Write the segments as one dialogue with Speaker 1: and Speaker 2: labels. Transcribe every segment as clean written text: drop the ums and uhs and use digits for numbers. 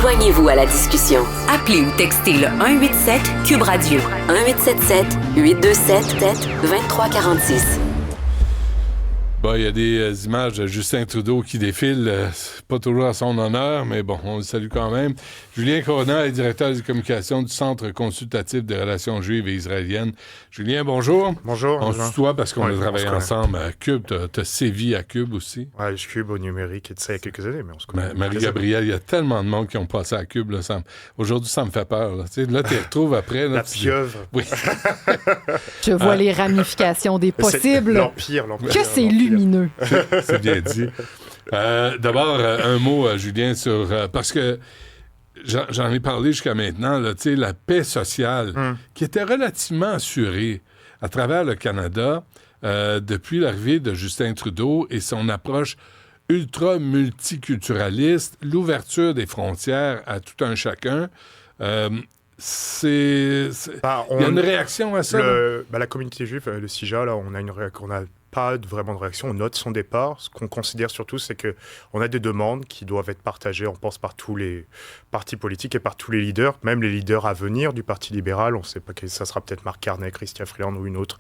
Speaker 1: Joignez-vous à la discussion. Appelez ou textez le 187-CUBE Radio. 1877-827-2346.
Speaker 2: Bon, il y a des images de Justin Trudeau qui défilent, c'est pas toujours à son honneur, mais bon, on le salue quand même. Julien Corona est directeur des communications du Centre consultatif des relations juives et israéliennes. Julien, bonjour.
Speaker 3: Bonjour.
Speaker 2: On se tutoie parce qu'on a travaillé
Speaker 3: on
Speaker 2: ensemble à CUBE. T'as sévi à CUBE aussi.
Speaker 3: Ouais, je CUBE au numérique et de ça il y a quelques années, mais on se connaît.
Speaker 2: Marie-Gabrielle, il y a tellement de monde qui ont passé à CUBE. Là, aujourd'hui, ça me fait peur. Là, tu te retrouves après. Là,
Speaker 3: la pieuvre.
Speaker 2: Oui.
Speaker 4: Je vois les ramifications des possibles.
Speaker 3: L'empire.
Speaker 4: Que c'est lumineux.
Speaker 2: C'est bien dit. D'abord, un mot, Julien, sur... parce que j'en ai parlé jusqu'à maintenant, là, la paix sociale qui était relativement assurée à travers le Canada depuis l'arrivée de Justin Trudeau et son approche ultra-multiculturaliste, l'ouverture des frontières à tout un chacun. Il y a une réaction à ça?
Speaker 3: La communauté juive, le CIJA, là, on a pas vraiment de réaction. On note son départ. Ce qu'on considère surtout, c'est qu'on a des demandes qui doivent être partagées, on pense, par tous les partis politiques et par tous les leaders, même les leaders à venir du Parti libéral. On ne sait pas que ça sera peut-être Marc Carney, Chrystia Freeland ou une autre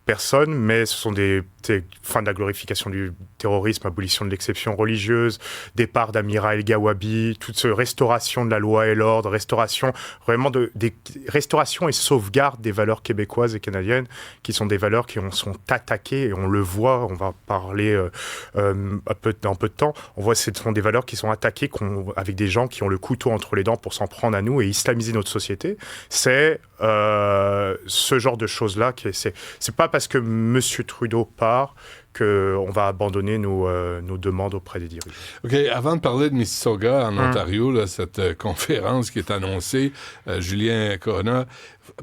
Speaker 3: personne, mais ce sont des fins de la glorification du terrorisme, abolition de l'exception religieuse, départ d'Amira El Gawabi, toute cette restauration de la loi et l'ordre, restauration et sauvegarde des valeurs québécoises et canadiennes, qui sont des valeurs qui sont attaquées, et on le voit, on va parler dans peu de temps, on voit que ce sont des valeurs qui sont attaquées avec des gens qui ont le couteau entre les dents pour s'en prendre à nous et islamiser notre société. C'est ce genre de choses-là. C'est pas parce que M. Trudeau part qu'on va abandonner nos demandes auprès des dirigeants.
Speaker 2: OK, avant de parler de Mississauga en Ontario, là, cette conférence qui est annoncée, Julien Corona,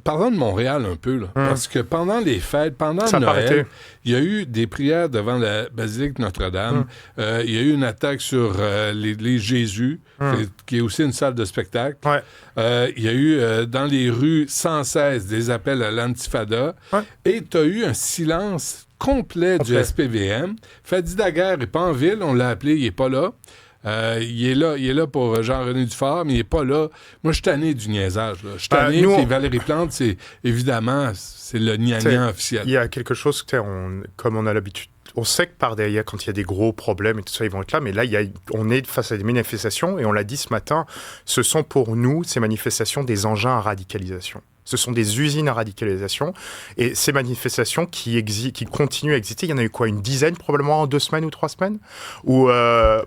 Speaker 2: parlons de Montréal un peu, là, parce que pendant les fêtes, pendant Noël, il y a eu des prières devant la basilique Notre-Dame, il y a eu une attaque sur les Jésus, qui est aussi une salle de spectacle. Il y a eu dans les rues sans cesse des appels à l'antifada, et tu as eu un silence complet du SPVM. Fadi Daguerre n'est pas en ville, on l'a appelé, il n'est pas là. Il est là pour Jean-René Dufort, mais il n'est pas là. Moi, je suis tanné du niaisage. Je suis tanné, puis Valérie Plante, c'est le gnagnan officiel.
Speaker 3: Il y a quelque chose, comme on a l'habitude, on sait que par derrière, quand il y a des gros problèmes et tout ça, ils vont être là, mais là, on est face à des manifestations, et on l'a dit ce matin, ce sont pour nous, ces manifestations, des engins à radicalisation. Ce sont des usines à radicalisation. Et ces manifestations qui continuent à exister, il y en a eu quoi, une dizaine probablement en 2 semaines ou 3 semaines, où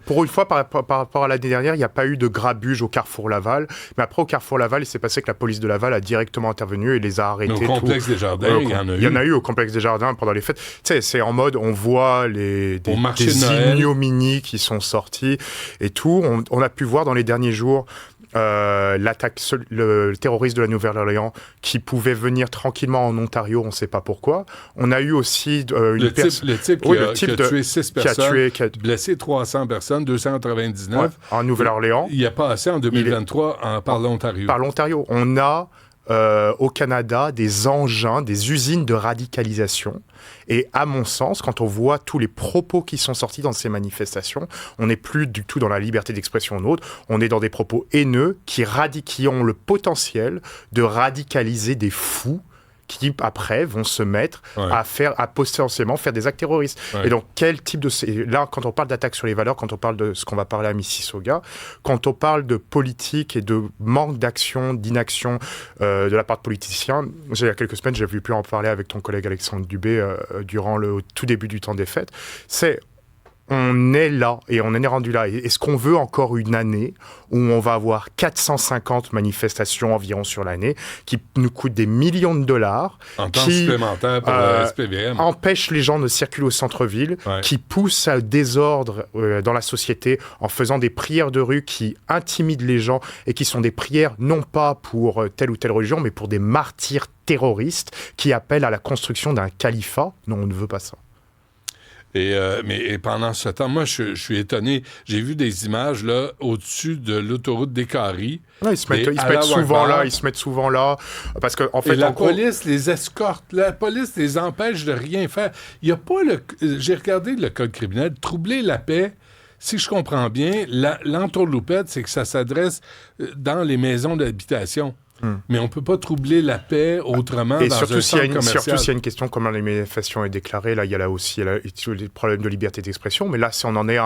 Speaker 3: pour une fois, par rapport à l'année dernière, il n'y a pas eu de grabuge au Carrefour Laval. Mais après, au Carrefour Laval, il s'est passé que la police de Laval a directement intervenu et les a arrêtés.
Speaker 2: Au complexe des Jardins, il y en a eu.
Speaker 3: Il y en a eu au complexe des Jardins pendant les fêtes. Tu sais, c'est en mode, on voit des ignominies qui sont sorties et tout. On a pu voir dans les derniers jours l'attaque, le terroriste de la Nouvelle-Orléans qui pouvait venir tranquillement en Ontario, on ne sait pas pourquoi. On a eu aussi
Speaker 2: le type qui a tué 6 personnes, qui a blessé 300 personnes, 299.
Speaker 3: En Nouvelle-Orléans.
Speaker 2: Il a passé en 2023 par l'Ontario.
Speaker 3: Par l'Ontario. On a au Canada des engins, des usines de radicalisation. Et à mon sens, quand on voit tous les propos qui sont sortis dans ces manifestations, on n'est plus du tout dans la liberté d'expression nôtre, on est dans des propos haineux qui ont le potentiel de radicaliser des fous qui, après, vont se mettre à potentiellement faire des actes terroristes. Et donc, quel type de... Là, quand on parle d'attaque sur les valeurs, quand on parle de ce qu'on va parler à Mississauga, quand on parle de politique et de manque d'action, d'inaction de la part de politiciens, il y a quelques semaines, j'ai pu en parler avec ton collègue Alexandre Dubé durant le tout début du temps des fêtes, on est là et on en est rendu là. Est-ce qu'on veut encore une année où on va avoir 450 manifestations environ sur l'année qui nous coûtent des millions de dollars,
Speaker 2: en temps supplémentaire pour le SPVM,
Speaker 3: empêchent les gens de circuler au centre-ville, qui poussent à désordre dans la société en faisant des prières de rue qui intimident les gens et qui sont des prières non pas pour telle ou telle religion, mais pour des martyrs terroristes qui appellent à la construction d'un califat. Non, on ne veut pas ça.
Speaker 2: Mais pendant ce temps, moi, je suis étonné. J'ai vu des images là au-dessus de l'autoroute des Caries.
Speaker 3: Ils se mettent souvent là. Parce que, en fait,
Speaker 2: la police les escorte. La police les empêche de rien faire. Il y a pas j'ai regardé le code criminel. Troubler la paix, si je comprends bien, l'entourloupette, c'est que ça s'adresse dans les maisons d'habitation. Mais on ne peut pas troubler la paix autrement dans un centre commercial.
Speaker 3: Surtout s'il y a une question comment les manifestations est déclarée, là, il y a là aussi les problèmes de liberté d'expression. Mais là, si on en est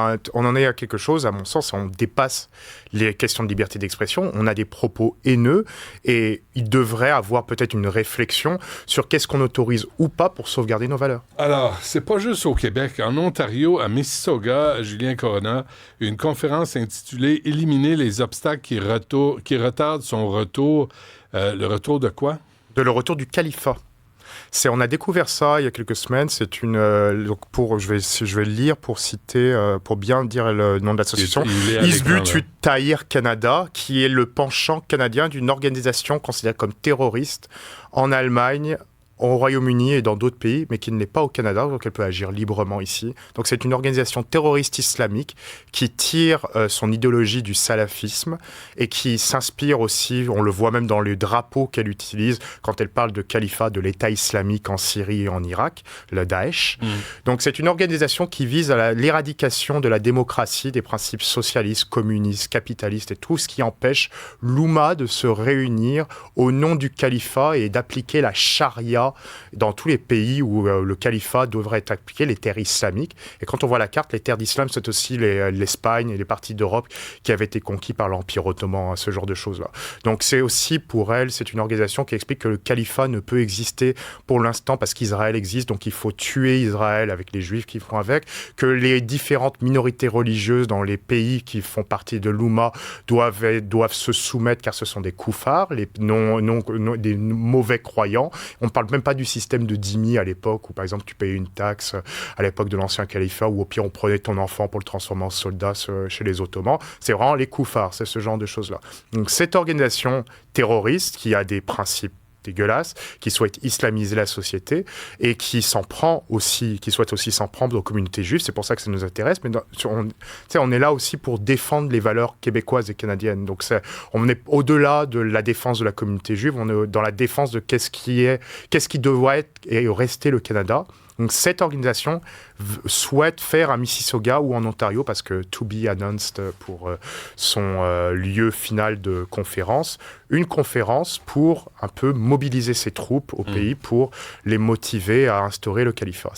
Speaker 3: à quelque chose, à mon sens, on dépasse les questions de liberté d'expression. On a des propos haineux et il devrait avoir peut-être une réflexion sur qu'est-ce qu'on autorise ou pas pour sauvegarder nos valeurs.
Speaker 2: Alors, c'est pas juste au Québec. En Ontario, à Mississauga, Julien Corona, une conférence intitulée « Éliminer les obstacles qui retardent son retour ». Le retour de quoi?
Speaker 3: Le retour du califat. On a découvert ça il y a quelques semaines. C'est une je vais le lire pour citer, pour bien dire le nom de l'association. Hizbut Tahrir Canada, qui est le penchant canadien d'une organisation considérée comme terroriste en Allemagne, au Royaume-Uni et dans d'autres pays, mais qui ne l'est pas au Canada, donc elle peut agir librement ici. Donc c'est une organisation terroriste islamique qui tire son idéologie du salafisme et qui s'inspire aussi, on le voit même dans les drapeaux qu'elle utilise quand elle parle de califat, de l'État islamique en Syrie et en Irak, le Daesh. Donc c'est une organisation qui vise à l'éradication de la démocratie, des principes socialistes, communistes, capitalistes et tout ce qui empêche l'Oumma de se réunir au nom du califat et d'appliquer la charia dans tous les pays où le califat devrait être appliqué, les terres islamiques. Et quand on voit la carte, les terres d'islam, c'est aussi l'Espagne et les parties d'Europe qui avaient été conquis par l'Empire ottoman, ce genre de choses-là. Donc c'est aussi pour elle, c'est une organisation qui explique que le califat ne peut exister pour l'instant parce qu'Israël existe, donc il faut tuer Israël avec les Juifs qui font avec, que les différentes minorités religieuses dans les pays qui font partie de l'Oumma doivent se soumettre car ce sont des koufars, des mauvais croyants. On parle même pas du système de dhimmi à l'époque où par exemple tu payais une taxe à l'époque de l'ancien califat ou au pire on prenait ton enfant pour le transformer en soldat chez les Ottomans. C'est vraiment les koufars, c'est ce genre de choses-là. Donc cette organisation terroriste qui a des principes dégueulasse, qui souhaite islamiser la société et qui souhaite aussi s'en prendre aux communautés juives. C'est pour ça que ça nous intéresse. Mais on est là aussi pour défendre les valeurs québécoises et canadiennes. Donc on est au-delà de la défense de la communauté juive, on est dans la défense de qu'est-ce qui doit être et rester le Canada. Donc cette organisation souhaite faire à Mississauga ou en Ontario, parce que to be announced pour son lieu final de conférence, une conférence pour un peu mobiliser ses troupes au pays pour les motiver à instaurer le califat.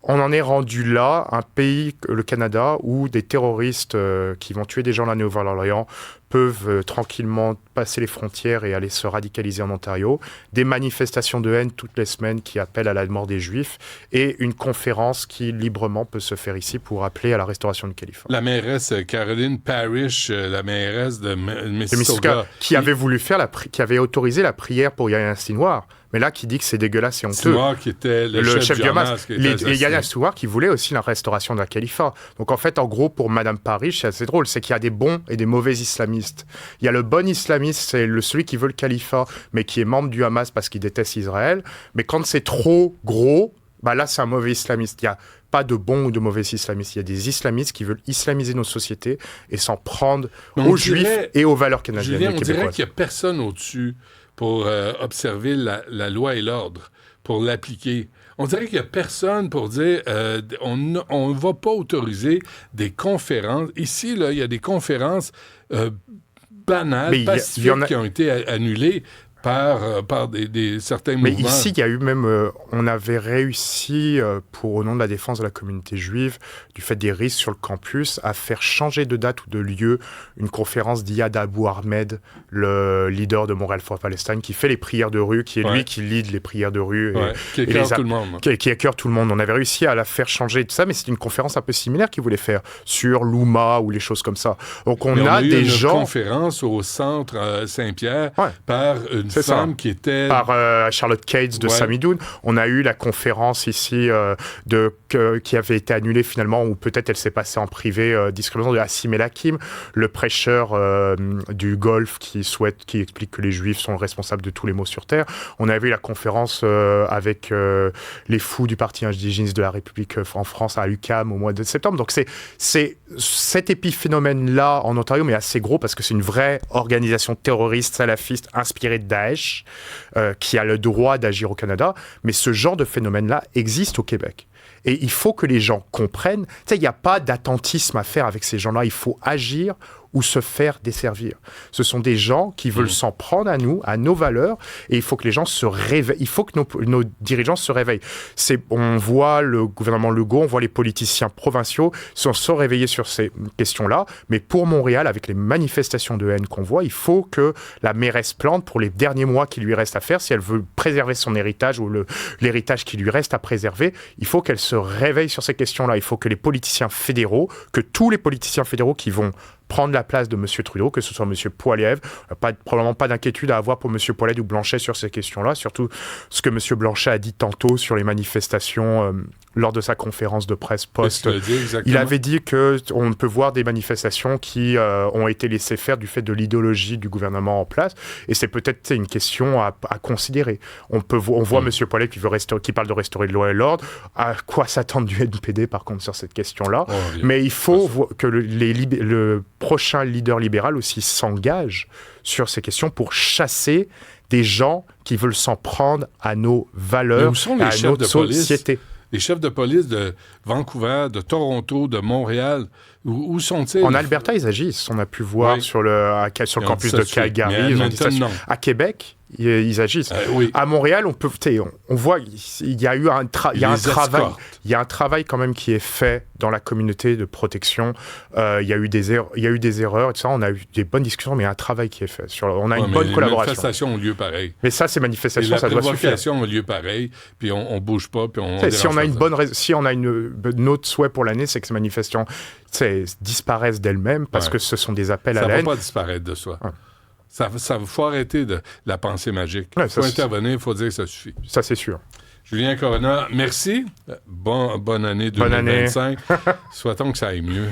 Speaker 3: On en est rendu là, un pays, le Canada, où des terroristes qui vont tuer des gens là au Nouvelle-Orléans peuvent tranquillement passer les frontières et aller se radicaliser en Ontario, des manifestations de haine toutes les semaines qui appellent à la mort des Juifs, et une conférence qui librement peut se faire ici pour appeler à la restauration du califat.
Speaker 2: La mairesse Caroline Parrish, la mairesse de Mississauga,
Speaker 3: qui avait voulu qui avait autorisé la prière pour Yahya Sinwar, mais là qui dit que c'est dégueulasse et honteux.
Speaker 2: Sinwar qui était le chef du Hamas.
Speaker 3: Et Yahya Sinwar qui voulait aussi la restauration d'un califat. Donc en fait, en gros, pour Madame Parrish, c'est assez drôle, c'est qu'il y a des bons et des mauvais islamistes. Il y a le bon islamiste, c'est celui qui veut le califat, mais qui est membre du Hamas parce qu'il déteste Israël. Mais quand c'est trop gros, là c'est un mauvais islamiste. Il n'y a pas de bons ou de mauvais islamistes. Il y a des islamistes qui veulent islamiser nos sociétés et s'en prendre aux Juifs et aux valeurs canadiennes.
Speaker 2: Julien, on dirait qu'il n'y a personne au-dessus pour observer la loi et l'ordre, pour l'appliquer. On dirait qu'il n'y a personne pour dire on ne va pas autoriser des conférences. Ici, là, il y a des conférences banales, pacifiques qui ont été annulées par certains mouvements.
Speaker 3: Mais ici, il y a eu même... on avait réussi, au nom de la défense de la communauté juive, du fait des risques sur le campus, à faire changer de date ou de lieu une conférence d'Iyad Abou Ahmed, le leader de Montréal for Palestine, qui fait les prières de rue, qui est lui qui lead les prières de rue.
Speaker 2: Qui écœure tout le monde.
Speaker 3: Qui écœure tout le monde. On avait réussi à la faire changer et tout ça, mais c'est une conférence un peu similaire qu'ils voulaient faire sur l'Oumma ou les choses comme ça. Donc on a des gens...
Speaker 2: une conférence au centre Saint-Pierre par une femme qui était...
Speaker 3: Par Charlotte Cates de Samidoun. On a eu la conférence ici qui avait été annulée finalement, ou peut-être elle s'est passée en privé discrètement, de Hassim El Hakim, le prêcheur du Golfe qui explique que les Juifs sont responsables de tous les maux sur Terre. On a vu la conférence avec les fous du parti indigéniste de la République en France à l'UQAM au mois de septembre. Donc c'est cet épiphénomène-là en Ontario, mais assez gros parce que c'est une vraie organisation terroriste salafiste inspirée de Daesh qui a le droit d'agir au Canada. Mais ce genre de phénomène-là existe au Québec. Et il faut que les gens comprennent. Tu sais, il n'y a pas d'attentisme à faire avec ces gens-là. Il faut agir ou se faire desservir. Ce sont des gens qui veulent s'en prendre à nous, à nos valeurs, et il faut que les gens se réveillent. Il faut que nos dirigeants se réveillent. On voit le gouvernement Legault, on voit les politiciens provinciaux se réveiller sur ces questions-là, mais pour Montréal, avec les manifestations de haine qu'on voit, il faut que la mairesse Plante, pour les derniers mois qui lui restent à faire, si elle veut préserver son héritage ou l'héritage qui lui reste à préserver, il faut qu'elle se réveille sur ces questions-là. Il faut que les politiciens fédéraux, que tous les politiciens fédéraux qui vont prendre la place de M. Trudeau, que ce soit M. Poilievre, probablement pas d'inquiétude à avoir pour M. Poilievre ou Blanchet sur ces questions-là, surtout ce que M. Blanchet a dit tantôt sur les manifestations lors de sa conférence de presse post. Il avait dit qu'on peut voir des manifestations qui ont été laissées faire du fait de l'idéologie du gouvernement en place, et c'est peut-être une question à considérer. On voit M. Poilievre qui parle de restaurer le loi et l'ordre. À quoi s'attendre du NPD, par contre, sur cette question-là? Mais il faut que le prochain leader libéral aussi s'engage sur ces questions pour chasser des gens qui veulent s'en prendre à nos valeurs, à notre société.
Speaker 2: Les chefs de police de Vancouver, de Toronto, de Montréal, où sont-ils? En
Speaker 3: Alberta, ils agissent. On a pu voir sur le campus de Calgary. Ils ont dit ça. À Québec, ils agissent. À Montréal, on voit il y a eu un travail quand même qui est fait dans la communauté de protection. Il y a eu des erreurs et tout ça. On a eu des bonnes discussions, mais il y a un travail qui est fait. On a une bonne collaboration.
Speaker 2: Les manifestations ont lieu pareil.
Speaker 3: Mais ça, ces manifestations, ça doit suffire.
Speaker 2: Les provocations ont lieu pareil, puis on bouge pas, puis on
Speaker 3: si on a notre souhait pour l'année, c'est que ces manifestations disparaissent d'elles-mêmes parce que ce sont des appels à la haine.
Speaker 2: Ça ne va pas disparaître de soi. Ça faut arrêter de la pensée magique. Il faut intervenir, il faut dire que ça suffit.
Speaker 3: Ça, c'est sûr.
Speaker 2: Julien Corona, merci. Bonne année 2025. Souhaitons que ça aille mieux.